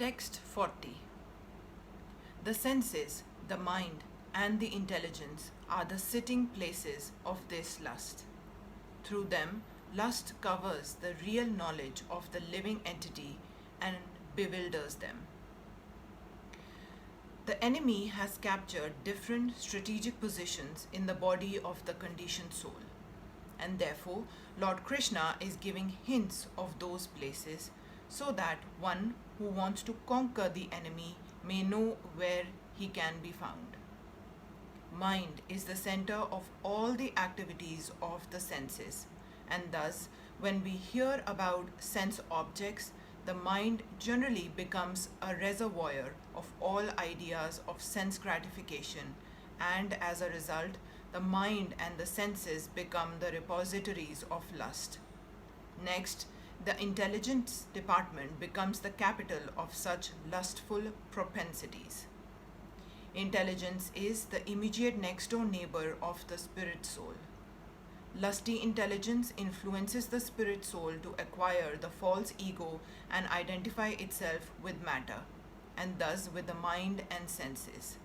Text 40. The senses, the mind, and the intelligence are the sitting places of this lust. Through them, lust covers the real knowledge of the living entity and bewilders them. The enemy has captured different strategic positions in the body of the conditioned soul, and therefore Lord Krishna is giving hints of those places so that one who wants to conquer the enemy may know where he can be found. Mind is the center of all the activities of the senses, and thus, when we hear about sense objects, the mind generally becomes a reservoir of all ideas of sense gratification, and as a result, the mind and the senses become the repositories of lust. Next, the intelligence department becomes the capital of such lustful propensities. Intelligence is the immediate next door neighbor of the spirit soul. Lusty intelligence influences the spirit soul to acquire the false ego and identify itself with matter, and thus with the mind and senses.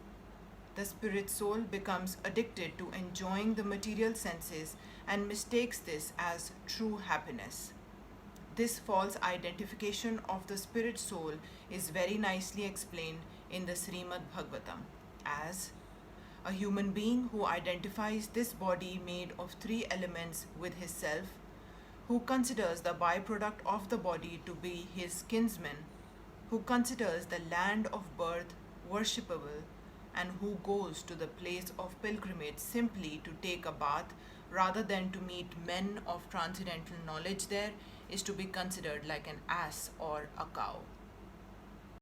The spirit soul becomes addicted to enjoying the material senses and mistakes this as true happiness. This false identification of the spirit soul is very nicely explained in the Srimad Bhagavatam as a human being who identifies this body made of three elements with his self, who considers the byproduct of the body to be his kinsman, who considers the land of birth worshipable, and who goes to the place of pilgrimage simply to take a bath rather than to meet men of transcendental knowledge there, is to be considered like an ass or a cow.